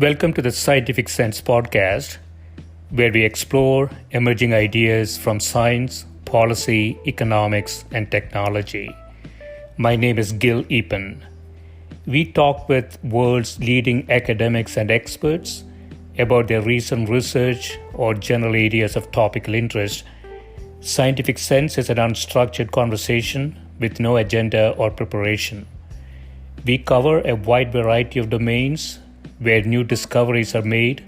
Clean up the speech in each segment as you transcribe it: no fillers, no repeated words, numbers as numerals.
Welcome to the Scientific Sense podcast, where we explore emerging ideas from science, policy, economics, and technology. My name is Gill Eapen. We talk with world's leading academics and experts about their recent research or general areas of topical interest. Scientific Sense is an unstructured conversation with no agenda or preparation. We cover a wide variety of domains where new discoveries are made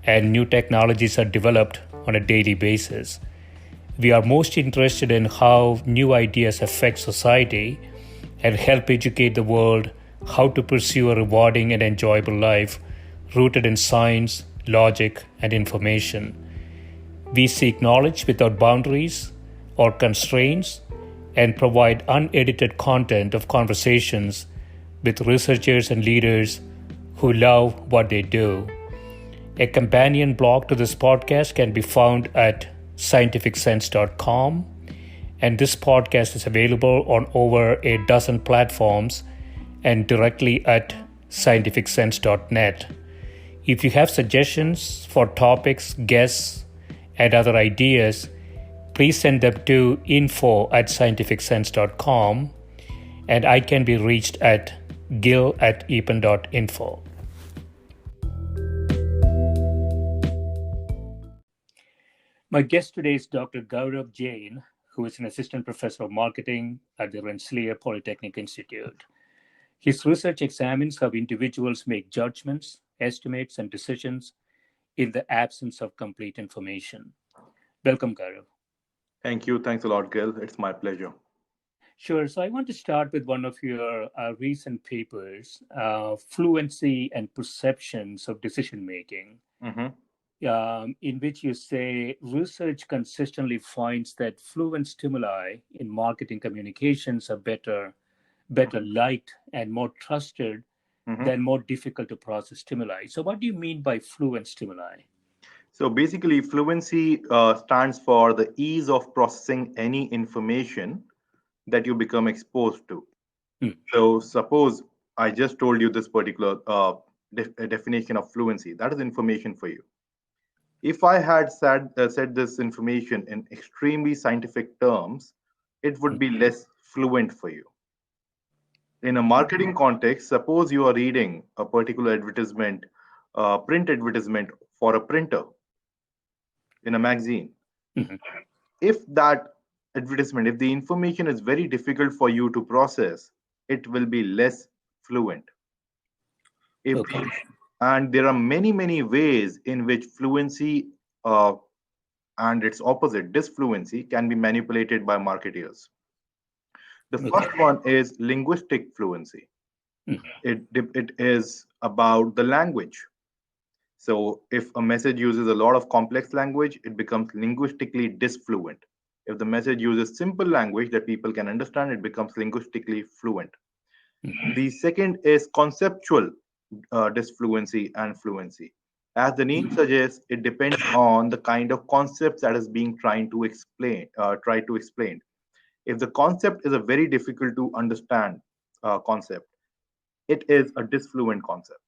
and new technologies are developed on a daily basis. We are most interested in how new ideas affect society and help educate the world how to pursue a rewarding and enjoyable life rooted in science, logic, and information. We seek knowledge without boundaries or constraints and provide unedited content of conversations with researchers and leaders who love what they do. A companion blog to this podcast can be found at scientificsense.com, and this podcast is available on over a dozen platforms and directly at scientificsense.net. If you have suggestions for topics, guests, and other ideas, please send them to info@scientificsense.com, and I can be reached at gill@eapen.info. My guest today is Dr. Gaurav Jain, who is an assistant professor of marketing at the Rensselaer Polytechnic Institute. His research examines how individuals make judgments, estimates, and decisions in the absence of complete information. Welcome, Gaurav. Thank you. Thanks a lot, Gil. It's my pleasure. Sure. So I want to start with one of your recent papers, Fluency and Perceptions of Decision-Making. Mm-hmm. In which you say research consistently finds that fluent stimuli in marketing communications are better liked and more trusted than more difficult to process stimuli. So what do you mean by fluent stimuli? So basically, fluency stands for the ease of processing any information that you become exposed to. So suppose I just told you this particular definition of fluency. That is information for you. If I had said this information in extremely scientific terms, it would be less fluent for you. In a marketing context, suppose you are reading a particular advertisement, print advertisement for a printer in a magazine. If that advertisement, if the information is very difficult for you to process, it will be less fluent. And there are many ways in which fluency and its opposite, disfluency, can be manipulated by marketeers. The first one is linguistic fluency. It is about the language. So if a message uses a lot of complex language, it becomes linguistically disfluent. If the message uses simple language that people can understand, it becomes linguistically fluent. The second is conceptual disfluency and fluency. As the name suggests, it depends on the kind of concepts that is being tried to explain. If the concept is a very difficult to understand concept, it is a disfluent concept.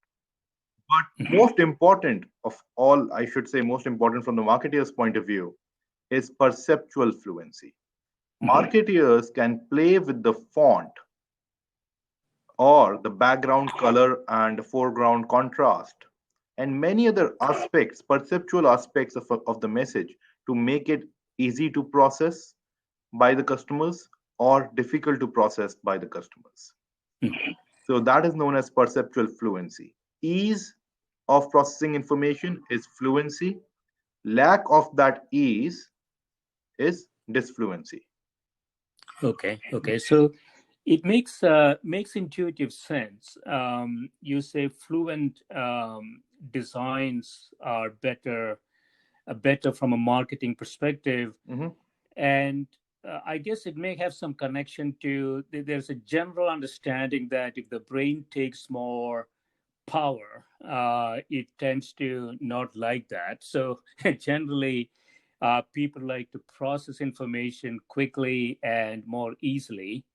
But most important of all, I should say most important from the marketeer's point of view, is perceptual fluency. Marketeers can play with the font or the background color and the foreground contrast and many other aspects, perceptual aspects of the message to make it easy to process by the customers or difficult to process by the customers. So that is known as perceptual fluency. Ease of processing information is fluency. Lack of that ease is disfluency. Okay. So it makes intuitive sense. You say fluent designs are better from a marketing perspective, and I guess it may have some connection to there's a general understanding that if the brain takes more power, it tends to not like that. So generally, people like to process information quickly and more easily.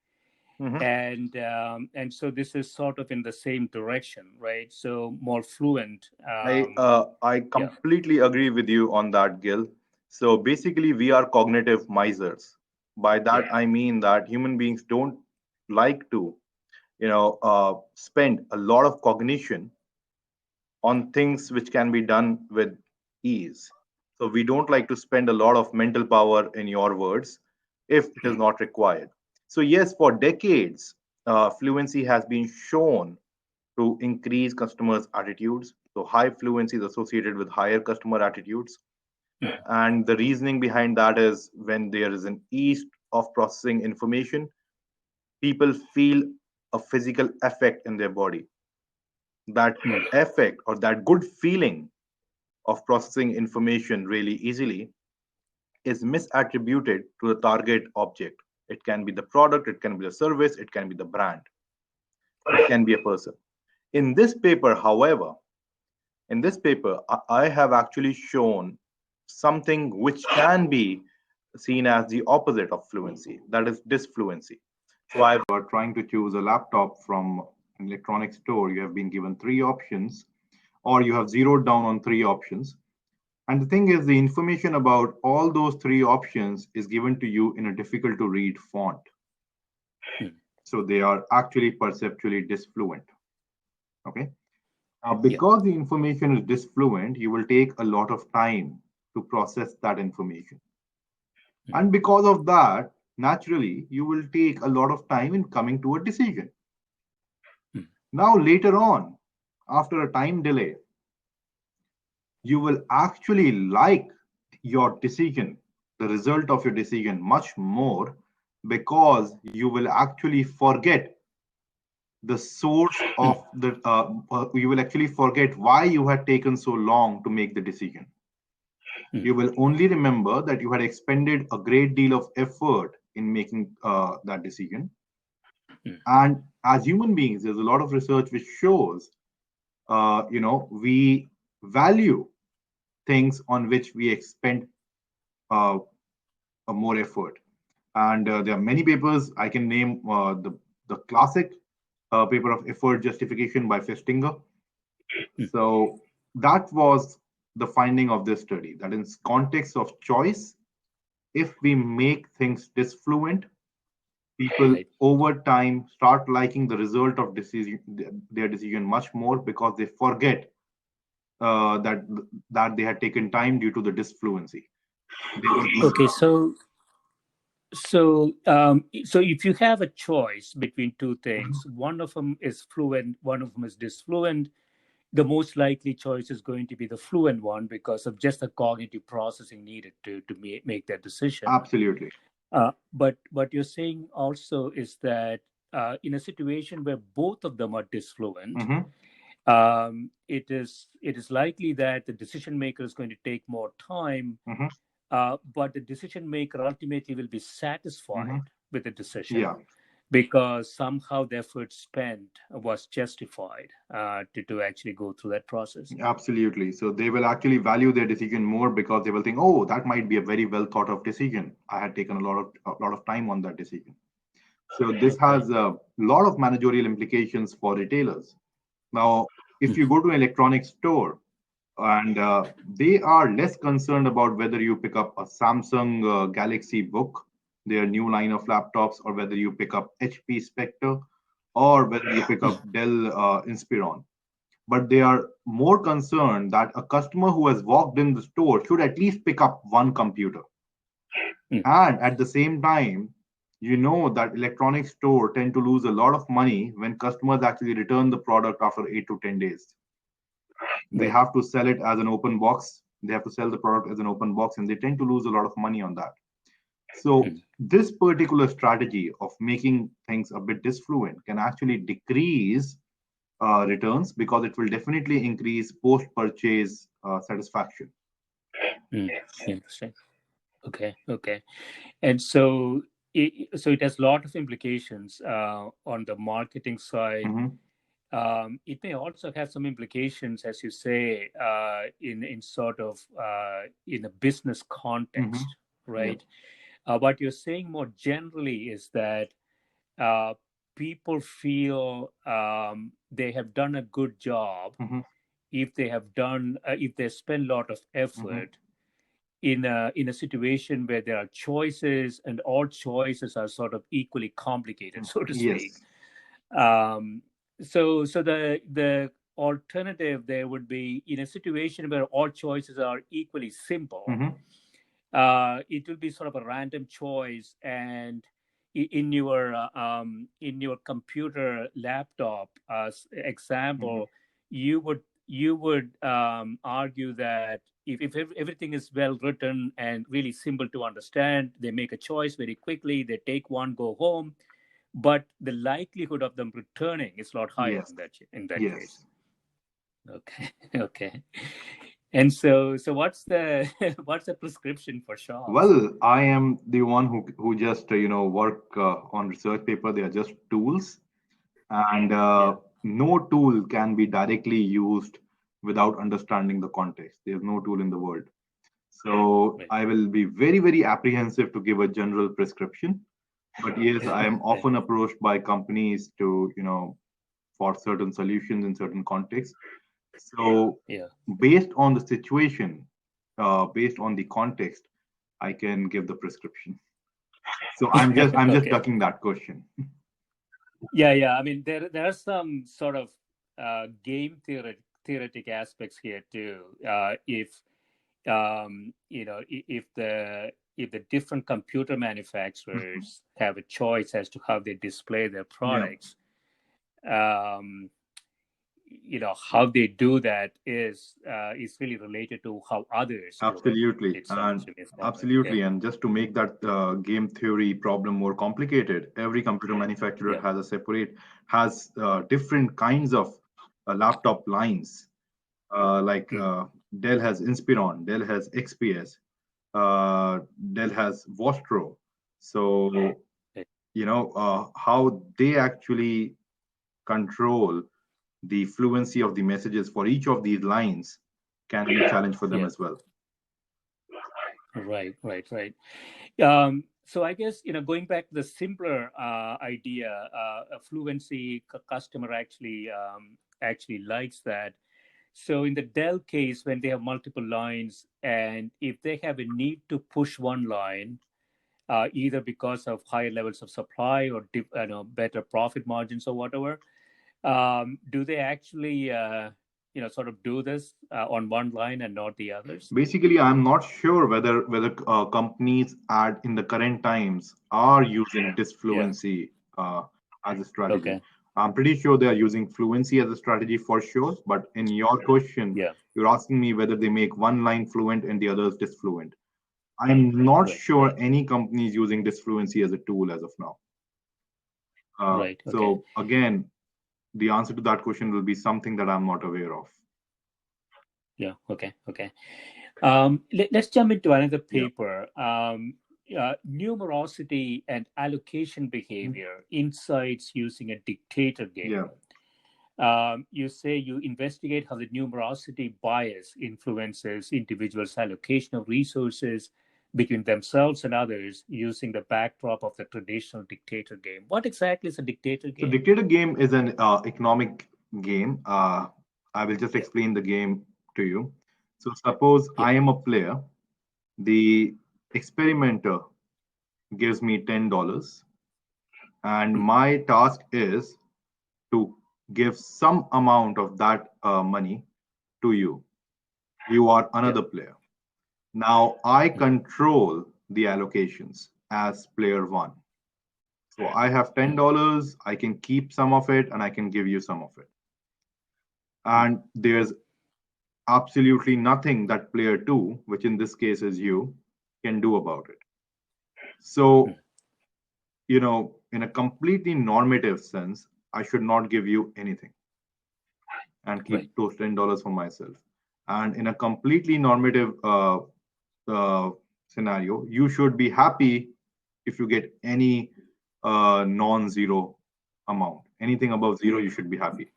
and so this is sort of in the same direction, right? So more fluent. I Yeah, completely agree with you on that, Gil. So basically, we are cognitive misers. By that, yeah, I mean that human beings don't like to, spend a lot of cognition on things which can be done with ease. So we don't like to spend a lot of mental power, in your words, if it is mm, not required. So yes, for decades, fluency has been shown to increase customers' attitudes. So high fluency is associated with higher customer attitudes. mm, And the reasoning behind that is when there is an ease of processing information, people feel a physical effect in their body. That mm, effect or that good feeling of processing information really easily is misattributed to the target object. It can be the product, it can be the service, it can be the brand, it can be a person. In this paper, however, in this paper, I have actually shown something which can be seen as the opposite of fluency, that is disfluency. So I were trying to choose a laptop from an electronics store. You have been given three options, or you have zeroed down on three options. And the thing is, the information about all those three options is given to you in a difficult to read font. mm, So they are actually perceptually disfluent. Okay. Now, yeah, because the information is disfluent, you will take a lot of time to process that information. mm, And because of that, naturally, you will take a lot of time in coming to a decision. mm, Now, later on, after a time delay, you will actually like your decision, the result of your decision, much more because you will actually forget the source mm, of you will actually forget why you had taken so long to make the decision. mm, You will only remember that you had expended a great deal of effort in making that decision. mm, And as human beings, there's a lot of research which shows, we value things on which we expend uh, a more effort. And there are many papers. I can name the classic paper of effort justification by Festinger. mm. So that was the finding of this study, that in context of choice, if we make things disfluent, people Right. over time start liking the result of decision, their decision much more because they forget that they had taken time due to the disfluency. There was this. Okay, so if you have a choice between two things, one of them is fluent, one of them is disfluent, the most likely choice is going to be the fluent one because of just the cognitive processing needed to make that decision. Absolutely. But what you're saying also is that in a situation where both of them are disfluent, Mm-hmm. it is likely that the decision maker is going to take more time, Mm-hmm. but the decision maker ultimately will be Mm-hmm. satisfied with the decision Yeah, because somehow the effort spent was justified to actually go through that process. absolutely. So they will actually value their decision more because they will think, oh, that might be a very well thought of decision. I had taken a lot of time on that decision. So this Okay. has a lot of managerial implications for retailers. Now, if Mm, you go to an electronics store and they are less concerned about whether you pick up a Samsung Galaxy Book, their new line of laptops, or whether you pick up HP Spectre, or whether you pick mm, up Dell Inspiron. But they are more concerned that a customer who has walked in the store should at least pick up one computer. mm, And at the same time, you know that electronics store tend to lose a lot of money when customers actually return the product after 8 to 10 days. They right. have to sell it as an open box. They have to sell the product as an open box, and they tend to lose a lot of money on that. So Mm, this particular strategy of making things a bit disfluent can actually decrease returns because it will definitely increase post-purchase satisfaction. mm. Interesting. Okay. Okay. And so it has a lot of implications on the marketing side. Mhm, It may also have some implications, as you say, in sort of in a business mhm, context, yeah. right? What you're saying more generally is that people feel they have done a good job Mm-hmm. if they spend a lot of Mm-hmm. effort in a situation where there are choices and all choices are sort of equally complicated, so to speak. Yes. Um, so the alternative there would be in a situation where all choices are equally simple. Mm-hmm. It will be sort of a random choice, and in your computer laptop Mm-hmm. example, you would argue that if everything is well written and really simple to understand, they make a choice very quickly, they take one, go home, but the likelihood of them returning is a lot higher Yes. in that case. Yes. Okay. Okay. And so what's the what's the prescription for sharks? Well, I am the one who just work on research paper. They are just tools, and Yeah. no tool can be directly used without understanding the context. There's no tool in the world. So Right. I will be very, very apprehensive to give a general prescription. But yes, I am Right. often approached by companies to, for certain solutions in certain contexts. So Yeah. based on the situation, based on the context, I can give the prescription. So Yeah. I'm just Okay. ducking that question. Yeah. Yeah. I mean, there are some sort of theoretic aspects here too. If if the different computer manufacturers have a choice as to how they display their Yeah, products, um, how they do that is really related to how others do it. absolutely. It sounds And to me that way. Yeah. absolutely. And just to make that game theory problem more complicated, every computer manufacturer Yeah. has different kinds of laptop lines. Like Mm. Dell has Inspiron, Dell has XPS, Dell has Vostro. So, Right. how they actually control the fluency of the messages for each of these lines can be a challenge for them Yeah. as well. Right. Right. Right. So I guess going back to the simpler idea, a fluency customer actually likes that. So in the Dell case, when they have multiple lines, and if they have a need to push one line, either because of higher levels of supply or better profit margins or whatever, do they actually sort of do this on one line and not the others? Basically, I'm not sure whether companies at in the current times are using Yeah. disfluency as a strategy. Okay. I'm pretty sure they are using fluency as a strategy for sure. But in your question, Yeah. you're asking me whether they make one line fluent and the others disfluent. I'm not Right. sure Right. any company is using disfluency as a tool as of now. Right. Okay. So again, the answer to that question will be something that I'm not aware of. Yeah. Okay. Okay. Let's jump into another Yeah. paper. Numerosity and allocation behavior insights using a dictator game. Yeah. You say you investigate how the numerosity bias influences individuals' allocation of resources between themselves and others using the backdrop of the traditional dictator game. What exactly is a dictator So game? dictator game is an economic game. I will just Yeah. explain the game to you. So suppose Yeah. I am a player. The experimenter gives me $10, and Mm. my task is to give some amount of that money to you. You are Yeah. another player. Now I Mm. control the allocations as player one. So I have Mm. $10. I can keep some of it, and I can give you some of it. Mm. And there's absolutely nothing that player two, which in this case is you, can do about it. Mm. So, in a completely normative sense, I should not give you anything and Right. keep those $10 for myself. And in a completely normative uh, scenario, you should be happy if you get any non-zero amount. Anything above zero, you should be happy.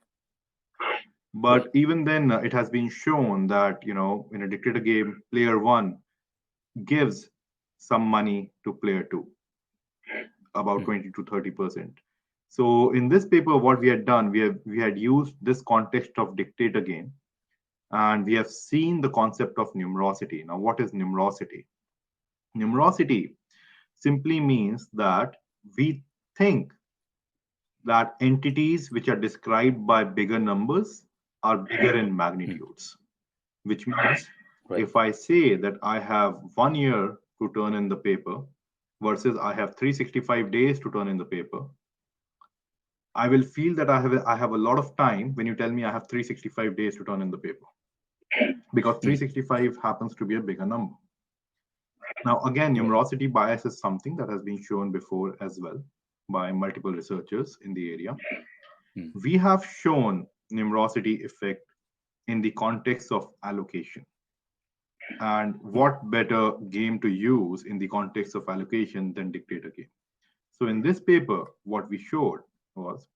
But Right. even then, it has been shown that in a dictator game, player one gives some money to player two, about Mm. 20 to 30%. So in this paper, what we had done, we had used this context of dictator game, and we have seen the concept of numerosity. Now, what is numerosity? Numerosity simply means that we think that entities which are described by bigger numbers are bigger in magnitudes, which means Right. if I say that I have 1 year to turn in the paper versus I have 365 days to turn in the paper, I will feel that I have a lot of time when you tell me I have 365 days to turn in the paper, because 365 happens to be a bigger number. Now, again, Right. numerosity bias is something that has been shown before as well by multiple researchers in the area. We have shown numerosity effect in the context of allocation. And what better game to use in the context of allocation than dictator game? So in this paper, what we showed was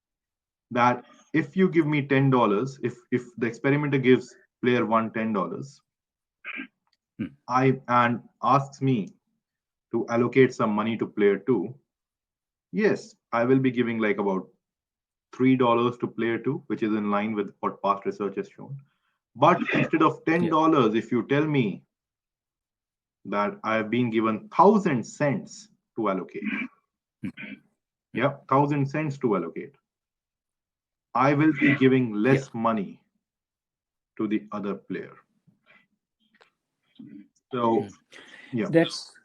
that if you give me $10, if the experimenter gives player one $10, and asks me to allocate some money to player two, yes, I will be giving like about $3 to player two, which is in line with what past research has shown. But instead of $10, if you tell me that I have been given 1,000 cents to allocate, yeah, 1,000 cents to allocate, I will be giving Yeah. less money to the other player. So, yeah, That's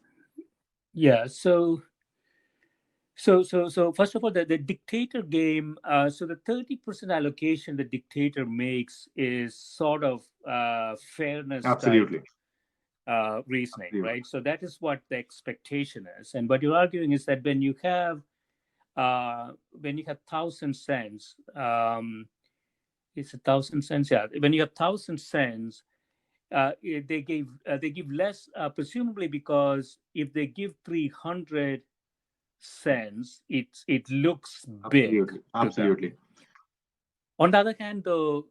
yeah. So first of all, the dictator game. So the 30% allocation the dictator makes is sort of fairness type absolutely, reasoning, absolutely, right? So that is what the expectation is, and what you're arguing is that when you have 1,000 cents, it's 1,000 cents. Yeah, when you have 1,000 cents, they give less, presumably because if they give 300 cents, it looks big absolutely, to them. absolutely. On the other hand, though,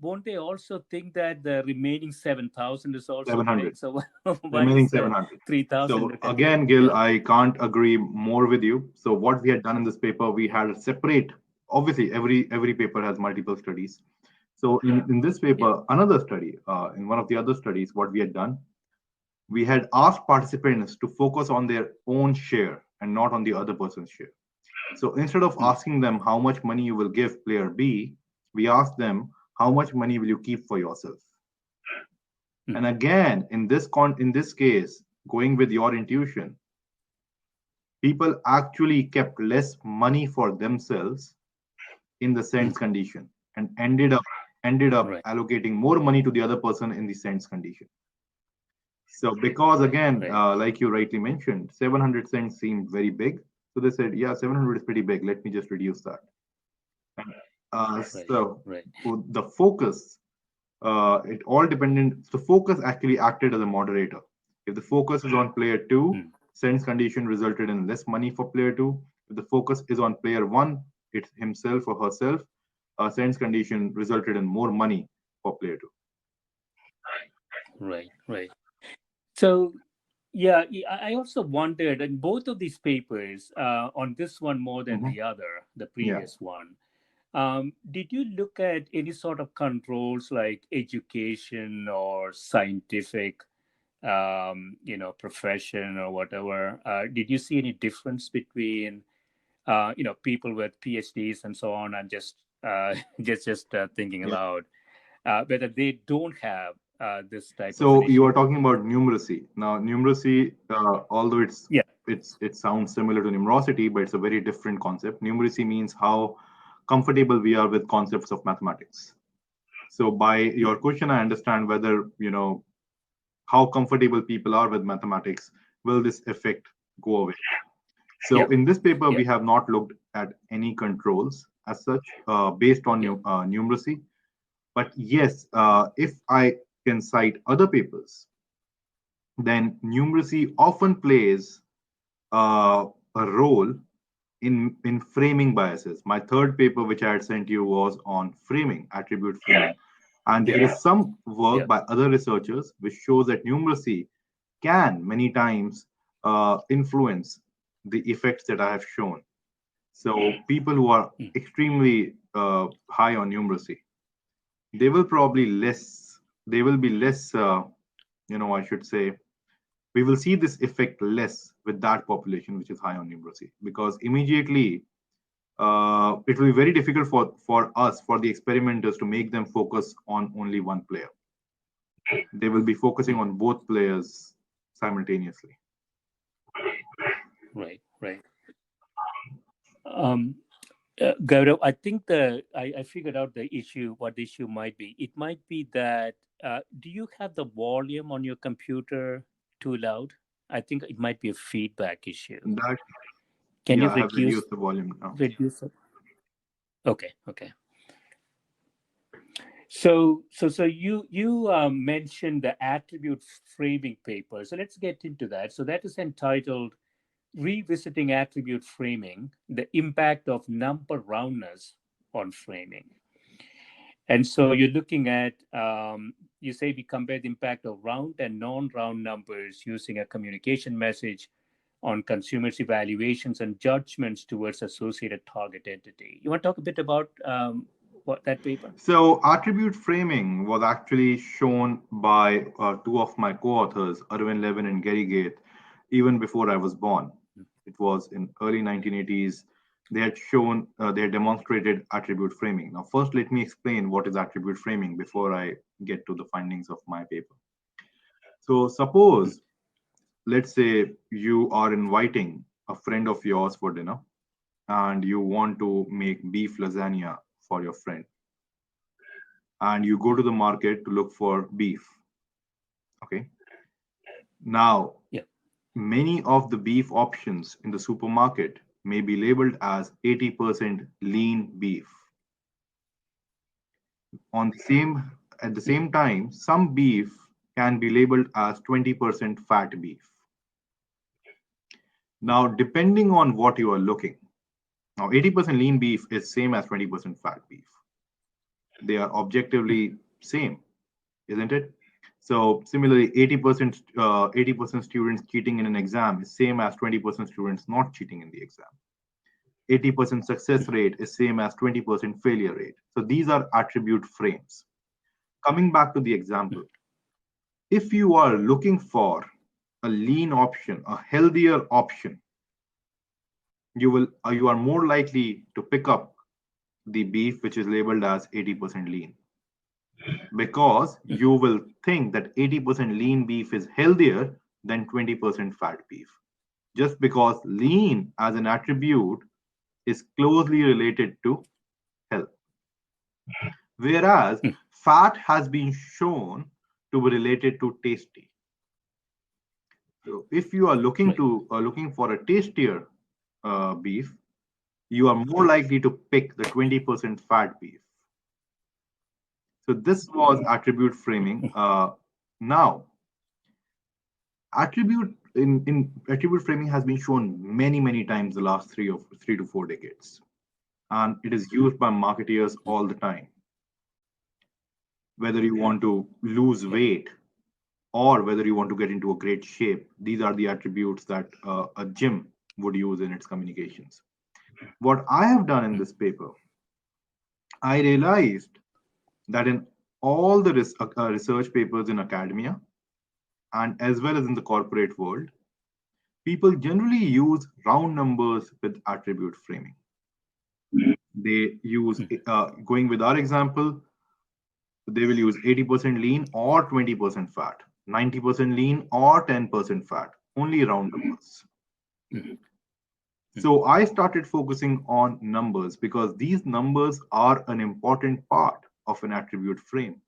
won't they also think that the remaining 7,000 is also 700. big? So why Remaining is 700. 3,000 So look at big? again, Gil, Yeah, I can't agree more with you. So what we had done in this paper, we had a separate. Obviously, every paper has multiple studies. So in this yeah, paper, another study, in one of the other studies, what we had done, we had asked participants to focus on their own share and not on the other person's share. So instead of mm, asking them how much money you will give player B, we asked them how much money will you keep for yourself. mm, And again, in this case, going with your intuition, people actually kept less money for themselves in the mm. cents condition and ended up Right, allocating more money to the other person in the cents condition. So because right, again, right, like you rightly mentioned, 700 cents seemed very big. So they said, yeah, 700 is pretty big. Let me just reduce that. And, right, so right. the focus, it all dependent. The focus actually acted as a moderator. If the focus is on player two, Mm, sense condition resulted in less money for player two. If the focus is on player one, it's himself or herself, sense condition resulted in more money for player two. right, right. So yeah, I also wondered in both of these papers, on this one more than Mhm. the other, the Yeah. previous one. Did you look at any sort of controls like education or scientific, profession or whatever? Did you see any difference between, people with PhDs and so on? I'm just just thinking Yeah. aloud, whether they don't have this type of an So you are issue. talking about numeracy. Now, numeracy, although Yeah. it sounds similar to numerosity, but it's a very different concept. Numeracy means how comfortable we are with concepts of mathematics. So by Mm. your question, I understand whether how comfortable people are with mathematics. Will this effect go away? So Yeah. in this paper, Yeah. we have not looked at any controls as such based on Yeah. numeracy. But yes, if I can cite other papers, then numeracy often plays a role in framing biases. My third paper, which I had sent you, was on framing, attribute framing. And Yeah. there is some Yeah. work by other researchers which shows that numeracy can many times influence the effects that I have shown. So people who are extremely high on numeracy, they will probably less, they will be less, I should say, we will see this effect less with that population which is high on numeracy, because immediately it will be very difficult for us, for the experimenters, to make them focus on only one player. They will be focusing on both players simultaneously. Right, right. Um, Gaurav, I think I figured out the issue. What the issue might be? It might be that do you have the volume on your computer too loud? I think it might be a feedback issue. That, Can you yeah, I have reduce reduced the volume now. reduce it? Okay, okay. So you mentioned the attribute framing paper. So let's get into that. So that is entitled "Revisiting Attribute Framing: The Impact of Number Roundness on Framing." And so you're looking at, you say we compare the impact of round and non-round numbers using a communication message on consumers' evaluations and judgments towards associated target entity. You want to talk a bit about what that paper? So attribute framing was actually shown by two of my co-authors, Erwin Levin and Gary Gates, even before I was born. It was in early 1980s. They had shown, they had demonstrated attribute framing. Now, first, let me explain what is attribute framing before I get to the findings of my paper. So suppose, let's say you are inviting a friend of yours for dinner and you want to make beef lasagna for your friend, and you go to the market to look for beef. Okay. Now, Yeah. many of the beef options in the supermarket may be labeled as 80% lean beef. On the same At the same time, some beef can be labeled as 20% fat beef. Now, depending on what you are looking, now 80% lean beef is same as 20% fat beef. They are objectively same, isn't it? So similarly, 80% students cheating in an exam is same as 20% students not cheating in the exam. 80% success rate is same as 20% failure rate. So these are attribute frames. Coming back to the example, if you are looking for a lean option, a healthier option, you are more likely to pick up the beef which is labeled as 80% lean, because you will think that 80% lean beef is healthier than 20% fat beef, just because lean as an attribute is closely related to health, whereas fat has been shown to be related to tasty. So if you are looking for a tastier beef, you are more likely to pick the 20% fat beef. So this was attribute framing. Now, in attribute framing has been shown many times the last 3 to 4 decades, and it is used by marketeers all the time. Whether you want to lose weight or whether you want to get into a great shape, these are the attributes that a gym would use in its communications. What I have done in this paper, I realized that in all the research papers in academia and as well as in the corporate world, people generally use round numbers with attribute framing. They use, going with our example, they will use 80% lean or 20% fat, 90% lean or 10% fat, only round numbers. So I started focusing on numbers because these numbers are an important part of an attribute frame.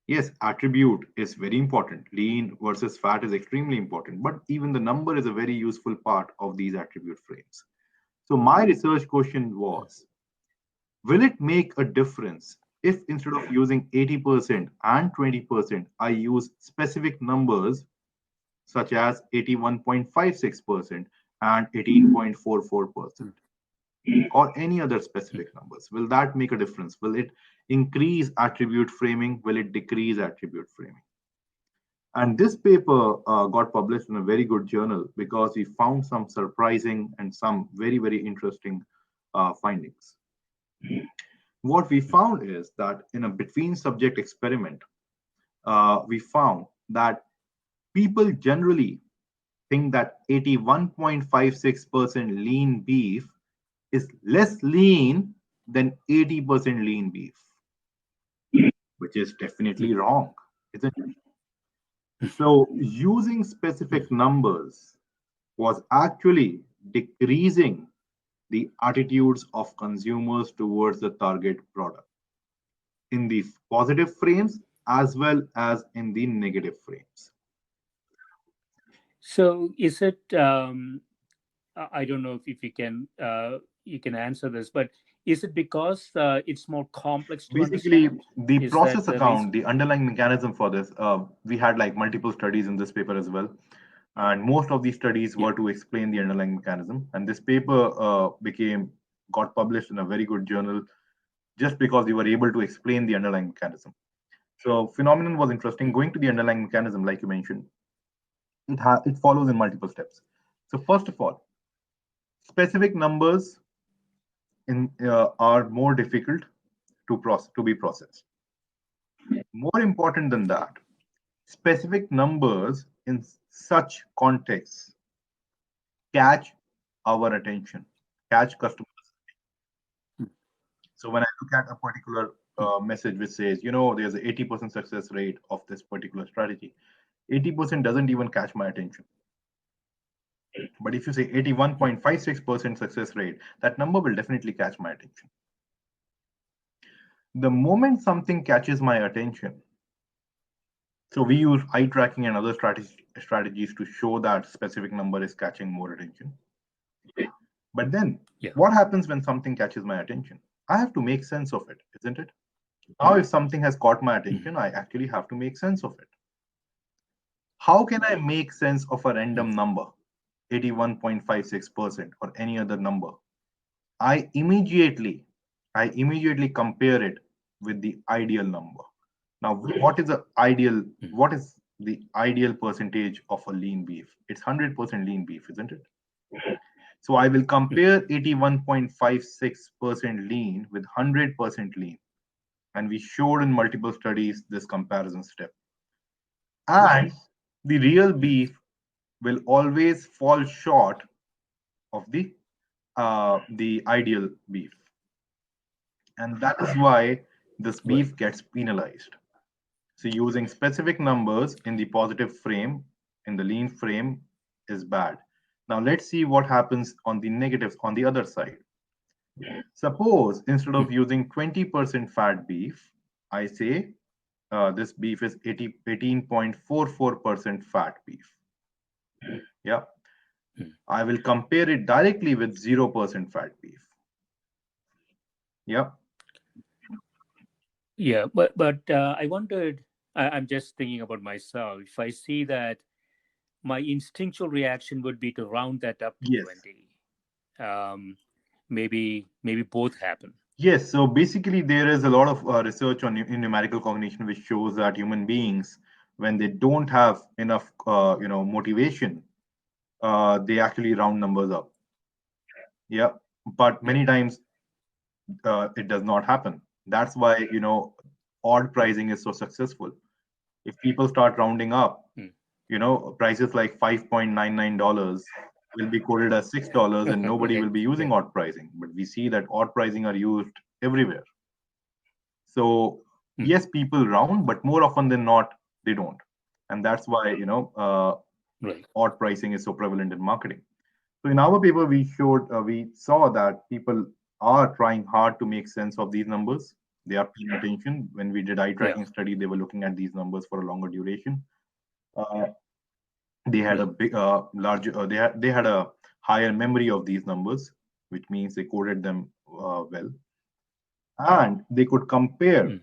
Yes, attribute is very important. Lean versus fat is extremely important, but even the number is a very useful part of these attribute frames. So my research question was, will it make a difference if instead of using 80% and 20%, I use specific numbers such as 81.56% and 18.44%, or any other specific numbers? Will that make a difference? Will it increase attribute framing? Will it decrease attribute framing? And this paper got published in a very good journal because we found some surprising and some very, very interesting findings. What we found is that in a between subject experiment, we found that people generally think that 81.56% lean beef is less lean than 80% lean beef, which is definitely wrong, isn't it? So, using specific numbers was actually decreasing the attitudes of consumers towards the target product in the positive frames as well as in the negative frames. So is it? I don't know if you can answer this, but is it because it's more complex to Basically, understand? the Is that process the reason? account, the underlying mechanism for this, we had like multiple studies in this paper as well. And most of these studies Yeah. were to explain the underlying mechanism. And this paper got published in a very good journal just because we were able to explain the underlying mechanism. So phenomenon was interesting. Mm. Going to the underlying mechanism, like you mentioned, it follows in multiple steps. So first of all, specific numbers are more difficult to be processed. More important than that, specific numbers in such contexts catch our attention, catch customers. Mm. So when I look at a particular Mm. message which says, there's an 80% success rate of this particular strategy, 80% doesn't even catch my attention. But if you say Mm. 81.56% success rate, that number will definitely catch my attention. The moment something catches my attention, so we use eye tracking and other strategies to show that specific number is catching more attention. But then Yeah. what happens when something catches my attention? I have to make sense of it, isn't it? Now, if something has caught my Mm. attention, I actually have to make sense of it. How can I make sense of a Mm. random number, 81.56%, or any other number? I immediately, I immediately compare it with the ideal number. Now, what is the ideal? Mm. What is the ideal percentage of a lean beef? It's 100% lean beef, isn't it? So I will Mm. compare 81.56% lean with 100% lean. And we showed in multiple studies this comparison step. And the real Mm. beef will always fall short of the ideal beef. And that is why this Right. beef gets penalized. So using specific numbers in the positive frame, in the lean frame, is bad. Now let's see what happens on the negative, on the other side. Suppose instead of Mm. using 20% fat beef, I say this beef is 18.44% fat beef. Yeah, Mm. I will compare it directly with 0% fat beef. Yeah. Yeah, but I wondered. I'm just thinking about myself. If I see that, my instinctual reaction would be to round that up to Yes. 20. Maybe both happen. Yes. So basically, there is a lot of research on in numerical cognition which shows that human beings, when they don't have enough, motivation, they actually round numbers up. Yeah. But Yeah. many times it does not happen. That's why odd Right. pricing is so successful. If people start rounding up, Mm. prices like $5.99 will be quoted as $6, and nobody will Right. be Yeah. using odd pricing. But we see that odd pricing are used everywhere. So Mm. yes, people round, but more often than not, they don't. And that's why Right. odd pricing is so prevalent in marketing. So in our paper, we saw that people are trying hard to make sense of these numbers. They are paying attention. When we did eye Yeah. tracking study, they were looking at these numbers for a longer duration. Uh, they had a Right. big, larger. They had a higher memory of these numbers, which means they coded them well, and they could compare. Mm.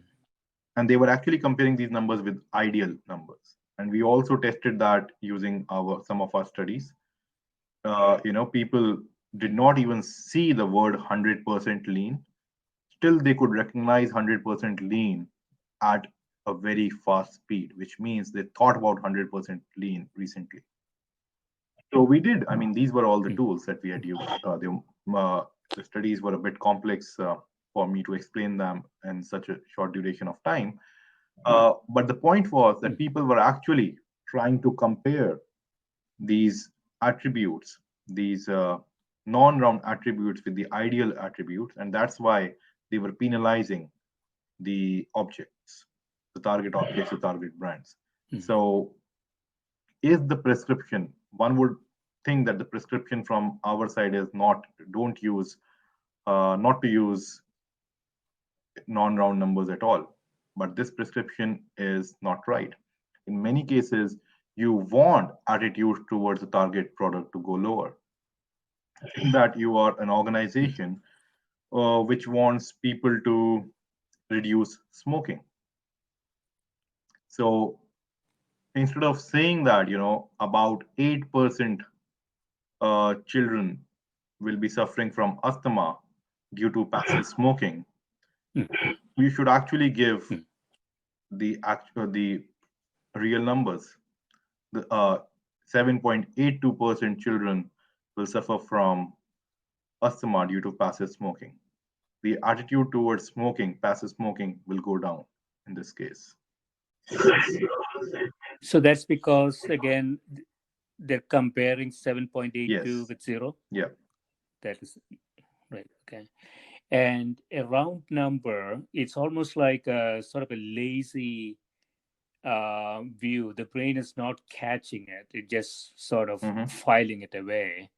And they were actually comparing these numbers with ideal numbers. And we also tested that using our some of our studies. People did Mm. not even see the word 100% lean. Still, they could recognize 100% lean at a very fast speed, which means they thought about 100% lean recently. So we did. I mean, these were all the tools that we had used. The studies were a bit complex for me to explain them in such a short duration of time. But the point was that people were actually trying to compare these attributes, these non-round attributes with the ideal attributes, and that's why they were penalizing the objects, the target objects, the target brands. So is the prescription, one would think that the prescription from our side is don't use, not to use non-round numbers at all. But this prescription is not right. In many cases, you want attitude towards the target product to go lower. Think that you are an organization which wants people to reduce smoking. So instead of saying that, about 8% children will be suffering from asthma due to passive smoking, we should actually give the real numbers. The 7.82% children will suffer from asthma due to passive smoking. The attitude towards smoking, passive smoking, will go down in this case. So that's because, again, they're comparing 7.82 with 0. Yeah. That is right. Okay. And a round number, it's almost like a sort of a lazy view. The brain is not catching it. It just sort of filing it away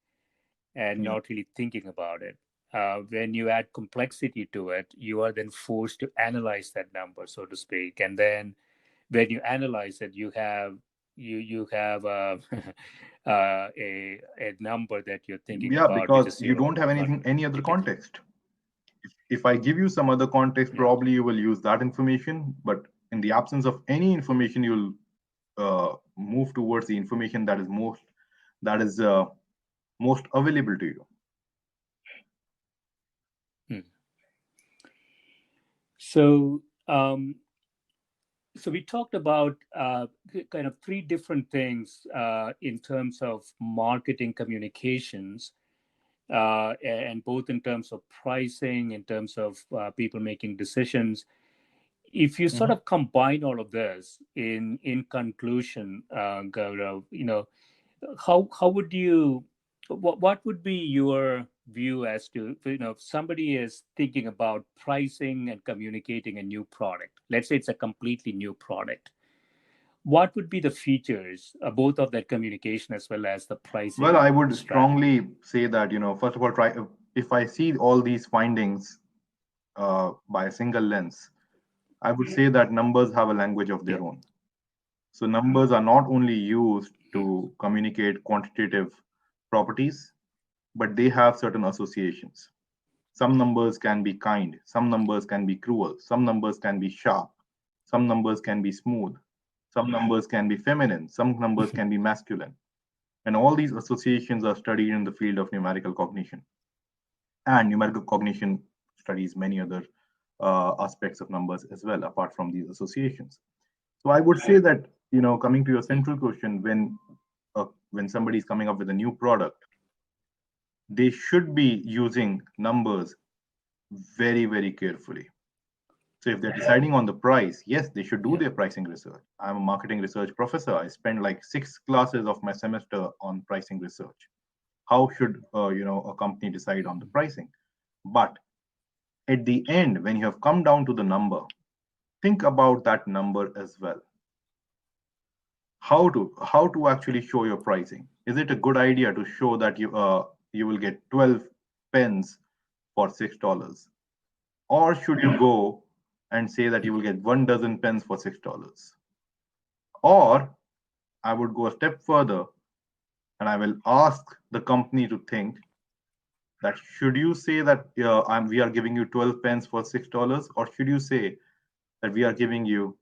and not really thinking about it. When you add complexity to it, you are then forced to analyze that number, so to speak. And then when you analyze it, you have a number that you're thinking Yeah, about, which because is you 0. don't have Not any other typically. context. If I give you some other context, probably you will use that information. But in the absence of any information, you'll move towards the information that is most available to you. So, so we talked about kind of three different things in terms of marketing communications, and both in terms of pricing, in terms of people making decisions. If you sort of combine all of this in conclusion, Gaurav, how would you, what would be your view as to, if somebody is thinking about pricing and communicating a new product, let's say it's a completely new product, what would be the features, both of that communication as well as the Well, pricing I would strategy? strongly say that, first of all, try if I see all these findings by a single lens, I would say that numbers have a language of Yeah. their own. So numbers are not only used to communicate quantitative properties, but they have certain associations. Some numbers can be kind, some numbers can be cruel, some numbers can be sharp, some numbers can be smooth, some numbers can be feminine, some numbers can be masculine. And all these associations are studied in the field of numerical cognition. And numerical cognition studies many other aspects of numbers as well, apart from these associations. So I would say that, coming to your central question, when somebody is coming up with a new product, they should be using numbers very, very carefully. So if they're deciding on the price, yes, they should do Yeah. their pricing research. I'm a marketing research professor. I spend like 6 classes of my semester on pricing research. How should a company decide on the pricing? But at the end, when you have come down to the number, think about that number as well. How to actually show your pricing? Is it a good idea to show that you will get 12 pens for $6, or should you go and say that you will get 1 dozen pens for $6? Or I would go a step further and I will ask the company to think that should you say that we are giving you 12 pens for $6, or should you say that we are giving you,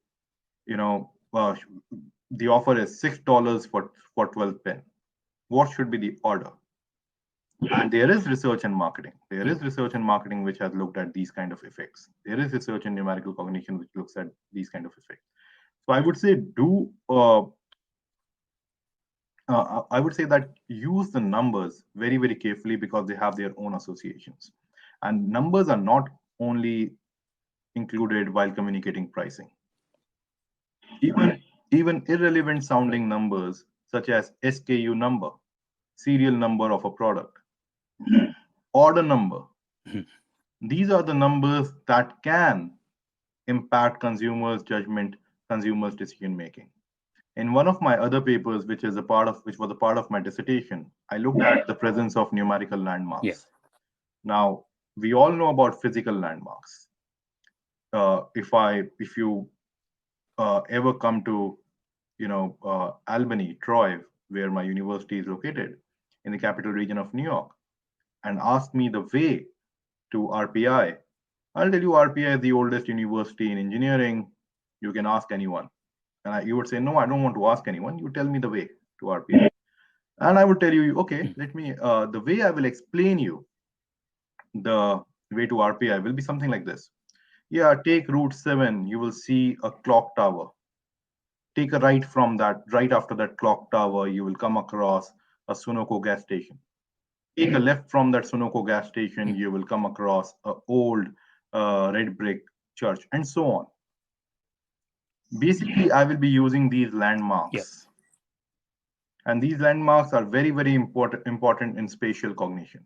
the offer is $6 for 12 pen? What should be the order? And there is research and marketing. There is research and marketing which has looked at these kind of effects. There is research in numerical cognition which looks at these kind of effects. So I would say that use the numbers very, very carefully because they have their own associations. And numbers are not only included while communicating pricing. Even irrelevant Right. sounding numbers such as SKU number, serial number of a product, order number, Mhm. these are the numbers that can impact consumers' judgment, consumers' decision making. In one of my other papers, which was a part of my dissertation, I looked at the presence of numerical Yeah. landmarks. Now, we all know about physical landmarks. If you ever come to Albany, Troy, where my university is located, in the capital region of New York, and ask me the way to RPI, I'll tell you RPI is the oldest university in engineering. You can ask anyone. And you would say, no, I don't want to ask anyone. You tell me the way to RPI. And I would tell you, okay, the way I will explain you the way to RPI will be something like this. Yeah, take Route 7, you will see a clock tower. Take a right from that, right after that clock tower, you will come across a Sunoco gas station. Take a left from that Sunoco gas station, Mm. you will come across a old red brick church, and so on. Basically, I will be using these Yeah. landmarks, and these landmarks are very, very important in spatial cognition,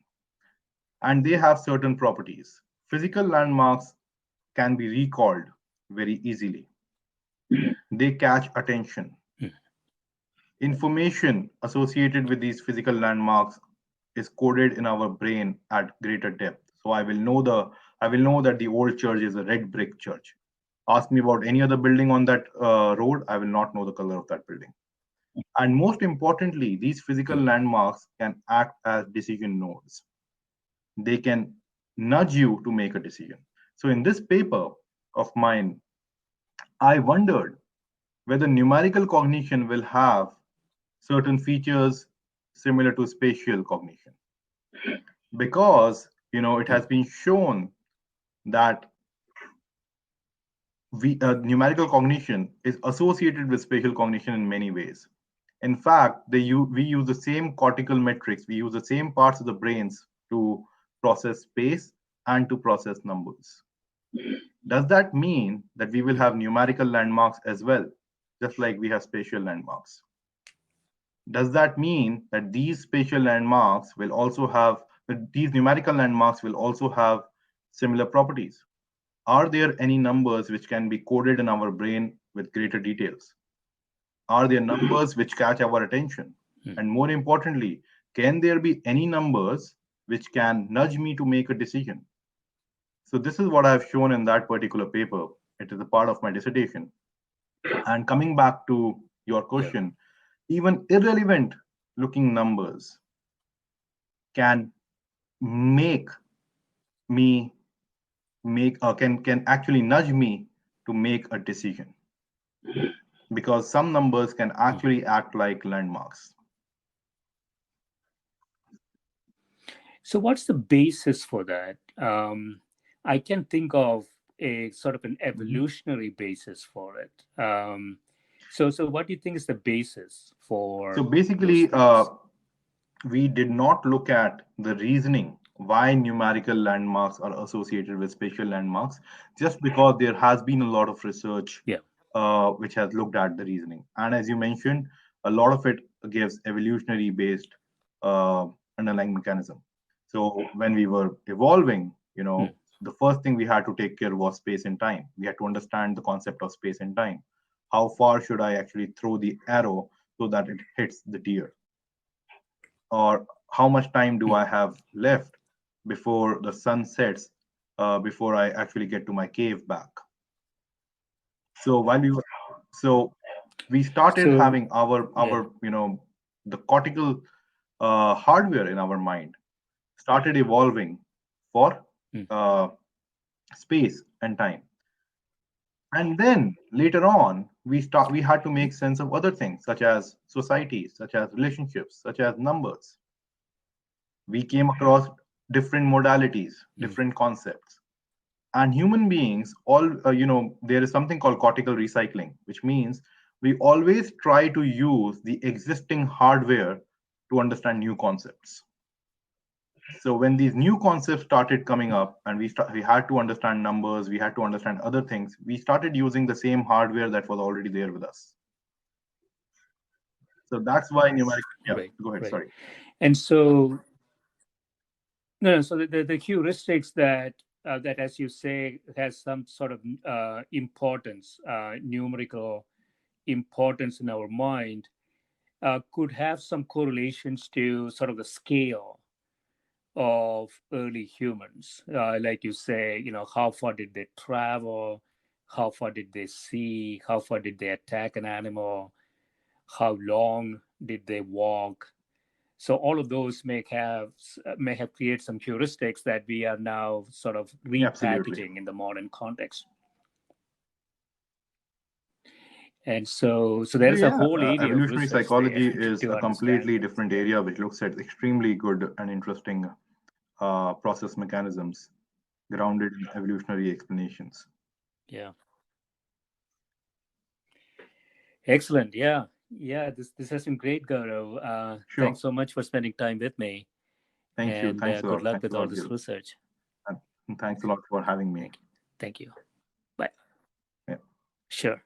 and they have certain properties. Physical landmarks can be recalled very easily. They catch attention. Mm. Information associated with these physical landmarks is coded in our brain at greater depth. So I will know that the old church is a red brick church. Ask me about any other building on that road, I will not know the color of that building. And most importantly, these physical Mm. landmarks can act as decision nodes. They can nudge you to make a decision. So in this paper of mine, I wondered whether numerical cognition will have certain features similar to spatial cognition, because it Mm. has been shown that numerical cognition is associated with spatial cognition in many ways. In fact, we use the same cortical metrics, we use the same parts of the brains to process space and to process numbers. Does that mean that we will have numerical landmarks as well, just like we have spatial landmarks? Does that mean that these spatial landmarks will also have, that these numerical landmarks will also have similar properties? Are there any numbers which can be coded in our brain with greater details? Are there numbers which catch our attention? Mm. And more importantly, can there be any numbers which can nudge me to make a decision? So this is what I've shown in that particular paper. It is a part of my dissertation. And coming back to your Yeah. question, even irrelevant looking numbers can make me make can actually nudge me to make a decision, because some numbers can Mm. actually act like landmarks. So, what's the basis for that? I can think of a sort of an Mhm. evolutionary basis for it. So, what do you think is the basis So for those basically, things? we did not look at the reasoning why numerical landmarks are associated with spatial landmarks, just because there has been a lot of research Yeah. which has looked at the reasoning. And as you mentioned, a lot of it gives evolutionary based uh, underlying mechanism. So when we were evolving, Mm. the first thing we had to take care was space and time. We had to understand the concept of space and time. How far should I actually throw the arrow so that it hits the deer? Or how much time do Mm. I have left before the sun sets, before I actually get to my cave back? So while we were, so we started So, having our yeah. the cortical hardware in our mind started evolving for Mm. uh, space and time. And then later on, we had to make sense of other things such as societies, such as relationships, such as numbers. We came across different modalities, different concepts. And human beings, there is something called cortical recycling, which means we always try to use the existing hardware to understand new concepts. So when these new concepts started coming up and we had to understand numbers, we had to understand other things, we started using the same hardware that was already there with us. So that's why numerical. Yeah, Right, go ahead. right. Sorry. And so, no, so the heuristics that, as you say, has some sort of importance, numerical importance in our mind, could have some correlations to sort of the scale of early humans. Like you say, how far did they travel? How far did they see? How far did they attack an animal? How long did they walk? So all of those may have created some heuristics that we are now sort of Absolutely. repackaging in the modern context. And so So there is a yeah, whole area of evolutionary research there psychology to, is to a understand completely things. different area which looks at extremely good and interesting process mechanisms grounded in evolutionary explanations. Yeah. Excellent. Yeah. Yeah. This has been great, Gaurav. Sure. Thanks so much for spending time with me, Thank you. and Thanks a good lot. luck Thanks with a all lot, this Gil. research. And thanks a lot for having me. Thank you. Thank you. Bye. Yeah. Sure.